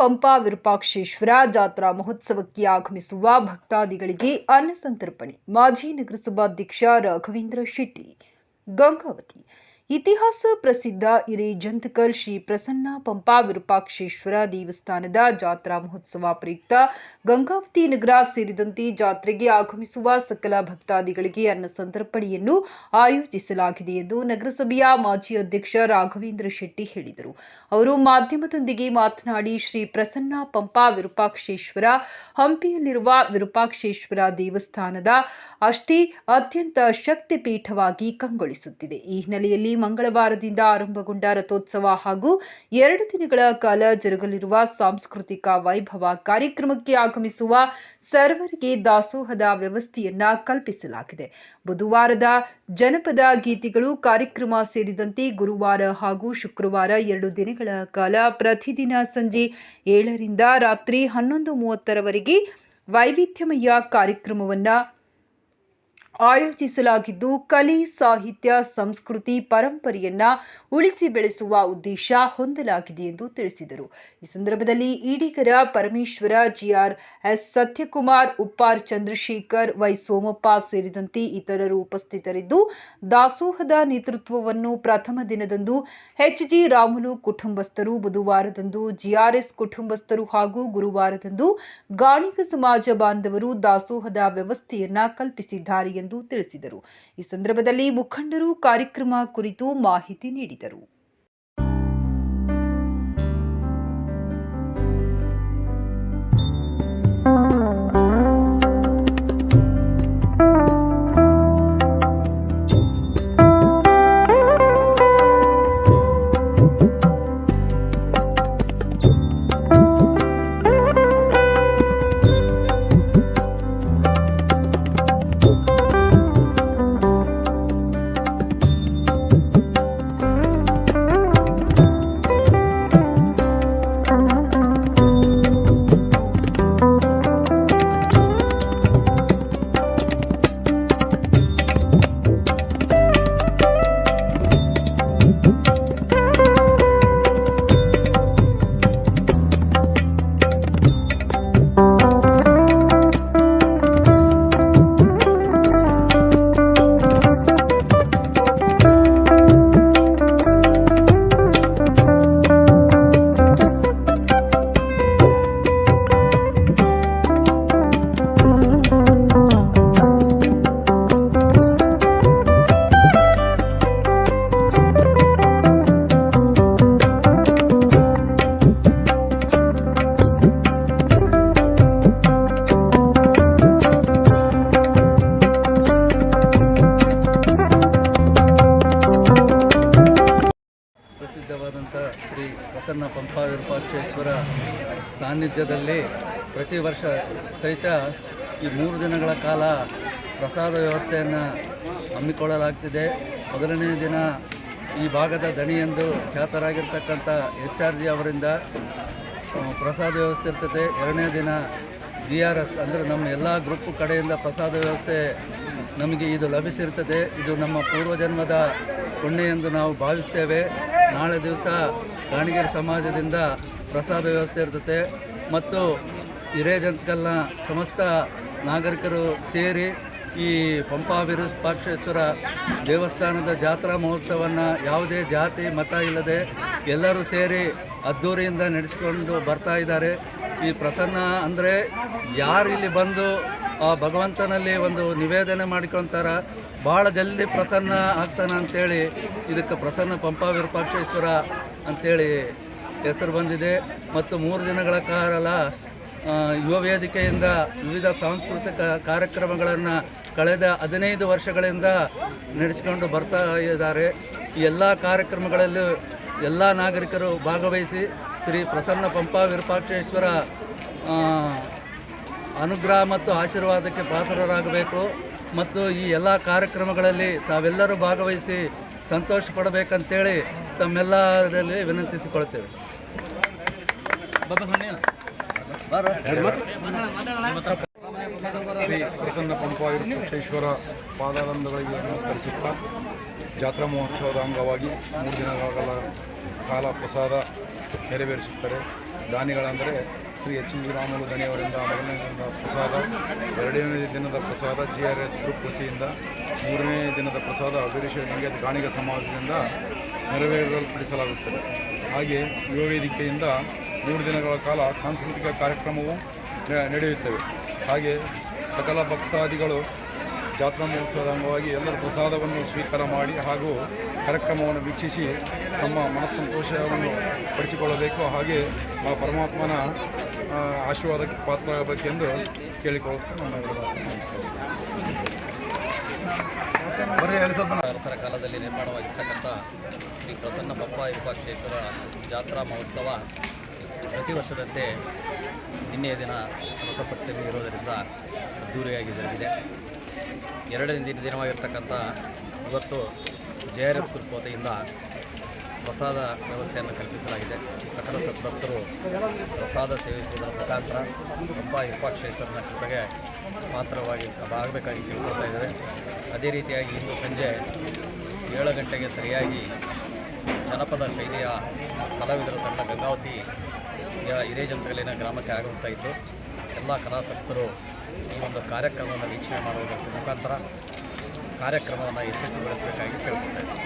ಪಂಪಾ ವಿರೂಪಾಕ್ಷೇಶ್ವರ ಜಾತ್ರಾ ಮಹೋತ್ಸವಕ್ಕೆ ಆಗಮಿಸುವ ಭಕ್ತಾದಿಗಳಿಗೆ ಅನ್ನ ಸಂತರ್ಪಣೆ. ಮಾಜಿ ನಗರಸಭಾಧ್ಯಕ್ಷ ರಾಘವೇಂದ್ರ ಶೆಟ್ಟಿ. ಗಂಗಾವತಿ. ಇತಿಹಾಸ ಪ್ರಸಿದ್ಧ ಹಿರೇಜಂತಕಲ್ ಶ್ರೀ ಪ್ರಸನ್ನ ಪಂಪಾ ವಿರೂಪಾಕ್ಷೇಶ್ವರ ದೇವಸ್ಥಾನದ ಜಾತ್ರಾ ಮಹೋತ್ಸವ ಪ್ರಯುಕ್ತ ಗಂಗಾವತಿ ನಗರ ಸೇರಿದಂತೆ ಜಾತ್ರೆಗೆ ಆಗಮಿಸುವ ಸಕಲ ಭಕ್ತಾದಿಗಳಿಗೆ ಅನ್ನ ಸಂತರ್ಪಣೆಯನ್ನು ಆಯೋಜಿಸಲಾಗಿದೆ ಎಂದು ನಗರಸಭೆಯ ಮಾಜಿ ಅಧ್ಯಕ್ಷ ರಾಘವೇಂದ್ರ ಶೆಟ್ಟಿ ಹೇಳಿದರು. ಅವರು ಮಾಧ್ಯಮದೊಂದಿಗೆ ಮಾತನಾಡಿ, ಶ್ರೀ ಪ್ರಸನ್ನ ಪಂಪಾ ವಿರೂಪಾಕ್ಷೇಶ್ವರ ಹಂಪಿಯಲ್ಲಿರುವ ವಿರೂಪಾಕ್ಷೇಶ್ವರ ದೇವಸ್ಥಾನದ ಅಷ್ಟೇ ಅತ್ಯಂತ ಶಕ್ತಿಪೀಠವಾಗಿ ಕಂಗೊಳಿಸುತ್ತಿದೆ. ಈ ಹಿನ್ನೆಲೆಯಲ್ಲಿ ಮಂಗಳವಾರದಿಂದ ಆರಂಭಗೊಂಡ ರಥೋತ್ಸವ ಹಾಗೂ 2 ದಿನಗಳ ಕಾಲ ಜರುಗಲಿರುವ ಸಾಂಸ್ಕೃತಿಕ ವೈಭವ ಕಾರ್ಯಕ್ರಮಕ್ಕೆ ಆಗಮಿಸುವ ಸರ್ವರಿಗೆ ದಾಸೋಹದ ವ್ಯವಸ್ಥೆಯನ್ನ ಕಲ್ಪಿಸಲಾಗಿದೆ. ಬುಧವಾರದ ಜನಪದ ಗೀತೆಗಳು ಕಾರ್ಯಕ್ರಮ ಸೇರಿದಂತೆ ಗುರುವಾರ ಹಾಗೂ ಶುಕ್ರವಾರ 2 ದಿನಗಳ ಕಾಲ ಪ್ರತಿದಿನ ಸಂಜೆ 7 ರಿಂದ ರಾತ್ರಿ 11:30 ವೈವಿಧ್ಯಮಯ ಕಾರ್ಯಕ್ರಮವನ್ನು ಆಯೋಜಿಸಲಾಗಿದ್ದು, ಕಲೆ, ಸಾಹಿತ್ಯ, ಸಂಸ್ಕೃತಿ, ಪರಂಪರೆಯನ್ನ ಉಳಿಸಿ ಬೆಳೆಸುವ ಉದ್ದೇಶ ಹೊಂದಲಾಗಿದೆ ಎಂದು ತಿಳಿಸಿದರು. ಈ ಸಂದರ್ಭದಲ್ಲಿ ಈಡಿಗರ ಪರಮೇಶ್ವರ, GRS ಸತ್ಯಕುಮಾರ್, ಉಪ್ಪಾರ್ ಚಂದ್ರಶೇಖರ್, ವೈ ಸೋಮಪ್ಪ ಸೇರಿದಂತೆ ಇತರರು ಉಪಸ್ಥಿತರಿದ್ದು, ದಾಸೋಹದ ನೇತೃತ್ವವನ್ನು ಪ್ರಥಮ ದಿನದಂದು HG ರಾಮುಲು ಕುಟುಂಬಸ್ಥರು, ಬುಧವಾರದಂದು GRS ಕುಟುಂಬಸ್ಥರು ಹಾಗೂ ಗುರುವಾರದಂದು ಗಾಣಿಗ ಸಮಾಜ ಬಾಂಧವರು ದಾಸೋಹದ ವ್ಯವಸ್ಥೆಯನ್ನ ಕಲ್ಪಿಸಿದ್ದಾರೆ ಎಂದು ತಿಳಿಸಿದರು. ಈ ಸಂದರ್ಭದಲ್ಲಿ ಮುಖಂಡರು ಕಾರ್ಯಕ್ರಮ ಕುರಿತು ಮಾಹಿತಿ ನೀಡಿದರು. ಶ್ರೀ ಪ್ರಸನ್ನ ಪಂಪಾ ವಿರೂಪಾಕ್ಷೇಶ್ವರ ಸಾನ್ನಿಧ್ಯದಲ್ಲಿ ಪ್ರತಿ ವರ್ಷ ಸಹಿತ ಈ 3 ದಿನಗಳ ಕಾಲ ಪ್ರಸಾದ ವ್ಯವಸ್ಥೆಯನ್ನು ಹಮ್ಮಿಕೊಳ್ಳಲಾಗ್ತಿದೆ. ಮೊದಲನೇ ದಿನ ಈ ಭಾಗದ ದಣಿ ಎಂದು ಖ್ಯಾತರಾಗಿರ್ತಕ್ಕಂಥ HRG ಅವರಿಂದ ಪ್ರಸಾದ ವ್ಯವಸ್ಥೆ ಇರ್ತದೆ. 2ನೇ ದಿನ GRS ಅಂದರೆ ನಮ್ಮ ಎಲ್ಲ ಗ್ರೂಪ್ ಕಡೆಯಿಂದ ಪ್ರಸಾದ ವ್ಯವಸ್ಥೆ ನಮಗೆ ಇದು ಲಭಿಸಿರ್ತದೆ. ಇದು ನಮ್ಮ ಪೂರ್ವಜನ್ಮದ ಪುಣ್ಯ ಎಂದು ನಾವು ಭಾವಿಸ್ತೇವೆ. ನಾಳೆ ದಿವಸ ಗಾಣಿಗರ ಸಮಾಜದಿಂದ ಪ್ರಸಾದ ವ್ಯವಸ್ಥೆ ಇರ್ತದೆ ಮತ್ತು ಹಿರೇಜಂತಕಲ್ನ ಸಮಸ್ತ ನಾಗರಿಕರು ಸೇರಿ ಈ ಪಂಪಾ ವಿರೂಪಾಕ್ಷೇಶ್ವರ ದೇವಸ್ಥಾನದ ಜಾತ್ರಾ ಮಹೋತ್ಸವವನ್ನು ಯಾವುದೇ ಜಾತಿ ಮತ ಇಲ್ಲದೆ ಎಲ್ಲರೂ ಸೇರಿ ಅದ್ಧೂರಿಯಿಂದ ನಡೆಸಿಕೊಂಡು ಬರ್ತಾ ಇದ್ದಾರೆ. ಈ ಪ್ರಸನ್ನ ಅಂದರೆ ಯಾರು ಇಲ್ಲಿ ಬಂದು ಆ ಭಗವಂತನಲ್ಲಿ ಒಂದು ನಿವೇದನೆ ಮಾಡಿಕೊಳ್ತಾರ ಭಾಳ ಜಲ್ದಿ ಪ್ರಸನ್ನ ಆಗ್ತಾನೆ ಅಂಥೇಳಿ ಇದಕ್ಕೆ ಪ್ರಸನ್ನ ಪಂಪಾ ವಿರೂಪಾಕ್ಷೇಶ್ವರ ಅಂಥೇಳಿ ಹೆಸರು ಬಂದಿದೆ. ಮತ್ತು 3 ದಿನಗಳ ಕಾಲ ಯುವ ವೇದಿಕೆಯಿಂದ ವಿವಿಧ ಸಾಂಸ್ಕೃತಿಕ ಕಾರ್ಯಕ್ರಮಗಳನ್ನು ಕಳೆದ 15 ವರ್ಷಗಳಿಂದ ನಡೆಸಿಕೊಂಡು ಬರ್ತಾ ಇದ್ದಾರೆ. ಈ ಎಲ್ಲ ಕಾರ್ಯಕ್ರಮಗಳಲ್ಲೂ ಎಲ್ಲ ನಾಗರಿಕರು ಭಾಗವಹಿಸಿ ಶ್ರೀ ಪ್ರಸನ್ನ ಪಂಪಾ ವಿರೂಪಾಕ್ಷೇಶ್ವರ ಅನುಗ್ರಹ ಮತ್ತು ಆಶೀರ್ವಾದಕ್ಕೆ ಪಾತ್ರರಾಗಬೇಕು ಮತ್ತು ಈ ಎಲ್ಲ ಕಾರ್ಯಕ್ರಮಗಳಲ್ಲಿ ತಾವೆಲ್ಲರೂ ಭಾಗವಹಿಸಿ ಸಂತೋಷ ಪಡಬೇಕಂತೇಳಿ ತಮ್ಮೆಲ್ಲರಲ್ಲಿ ವಿನಂತಿಸಿಕೊಳ್ತೇವೆ. ಶ್ರೀ ಪ್ರಸನ್ನ ಪಂಪಾ ವಿರೂಪಾಕ್ಷೇಶ್ವರ ಪಾದಾನಂದಗಳಿಗೆ ನಮಸ್ಕರಿಸುತ್ತಾ ಜಾತ್ರಾ ಮಹೋತ್ಸವದ ಅಂಗವಾಗಿ 3 ದಿನಗಳ ಕಾಲ ಪ್ರಸಾದ ನೆರವೇರಿಸುತ್ತಾರೆ. ದಾನಿಗಳಂದರೆ ಶ್ರೀ ಎಚ್ ವಿ ರಾಮುಲು ದಣಿಯವರಿಂದ ಮೊದಲನೇ ದಿನದ ಪ್ರಸಾದ, ಎರಡನೇ ದಿನದ ಪ್ರಸಾದ GRS ಗ್ರೂಪ್ ವತಿಯಿಂದ, ಮೂರನೇ ದಿನದ ಪ್ರಸಾದ ವೀರಶೈವ ಲಿಂಗಾಯತ ಗಾಣಿಗ ಸಮಾಜದಿಂದ ನೆರವೇರಿಸಲ್ಪಡಿಸಲಾಗುತ್ತದೆ. ಹಾಗೆ ಯುವ ವೇದಿಕೆಯಿಂದ 3 ದಿನಗಳ ಕಾಲ ಸಾಂಸ್ಕೃತಿಕ ಕಾರ್ಯಕ್ರಮವು ನಡೆಯುತ್ತವೆ. ಹಾಗೆ ಸಕಲ ಭಕ್ತಾದಿಗಳು ಜಾತ್ರಾ ಮಹೋತ್ಸವದ ಅಂಗವಾಗಿ ಎಲ್ಲರ ಪ್ರಸಾದವನ್ನು ಸ್ವೀಕಾರ ಮಾಡಿ ಹಾಗೂ ಕಾರ್ಯಕ್ರಮವನ್ನು ವೀಕ್ಷಿಸಿ ತಮ್ಮ ಮನಸ್ಸಂತೋಷವನ್ನು ಪಡಿಸಿಕೊಳ್ಳಬೇಕು. ಹಾಗೆ ಆ ಪರಮಾತ್ಮನ ಆಶೀರ್ವಾದಕ್ಕೆ ಪಾತ್ರರಾಗಬೇಕೆಂದು ಕೇಳಿಕೊಳ್ಳುತ್ತೇನೆ. ಅರಸರ ಕಾಲದಲ್ಲಿ ನಿರ್ಮಾಣವಾಗಿರ್ತಕ್ಕಂಥ ಶ್ರೀ ಪ್ರಸನ್ನ ಪಂಪ ವಿರೂಪಾಕ್ಷೇಶ್ವರ ಜಾತ್ರಾ ಮಹೋತ್ಸವ ಪ್ರತಿ ವರ್ಷದಂತೆ ನಿನ್ನೆಯ ದಿನ ರಥಸಪ್ತಮಿ ಇರೋದರಿಂದ ಅದ್ದೂರಿಯಾಗಿ ಜರುಗಿದೆ. ಎರಡನೇ ದಿನವಾಗಿರ್ತಕ್ಕಂಥ ಇವತ್ತು JRS ಗ್ರೂಪ್ ವತಿಯಿಂದ ಪ್ರಸಾದ ವ್ಯವಸ್ಥೆಯನ್ನು ಕಲ್ಪಿಸಲಾಗಿದೆ. ಸಕಲ ಸದ್ಭಕ್ತರು ಪ್ರಸಾದ ಸೇವಿಸುವುದರ ಮುಖಾಂತರ ಪಂಪ ವಿರೂಪಾಕ್ಷೇಶ್ವರನ ಕೃಪೆಗೆ ಪಾತ್ರವಾಗಬೇಕಾಗಿ ಕೇಳ್ಕೊಳ್ತಾ ಇದ್ದಾರೆ. ಅದೇ ರೀತಿಯಾಗಿ ಇಂದು ಸಂಜೆ 7 ಗಂಟೆಗೆ ಸರಿಯಾಗಿ ಜನಪದ ಶೈಲಿಯ ಕಲಾವಿದರ ತಂಡ ಗಂಗಾವತಿ ಹಿರೇಜಂತ್ರಗಲ್ಲಿನ ಗ್ರಾಮಕ್ಕೆ ಆಗಮಿಸ್ತಾ ಇತ್ತು. ಎಲ್ಲ ಕಲಾಸಕ್ತರು ಈ ಒಂದು ಕಾರ್ಯಕ್ರಮವನ್ನು ವೀಕ್ಷಣೆ ಮಾಡುವುದರ ಮುಖಾಂತರ ಕಾರ್ಯಕ್ರಮವನ್ನು ಯಶಸ್ವಿಗೊಳಿಸಬೇಕಾಗಿ ಕೇಳ್ಕೊಳ್ತಾ ಇದ್ದಾರೆ.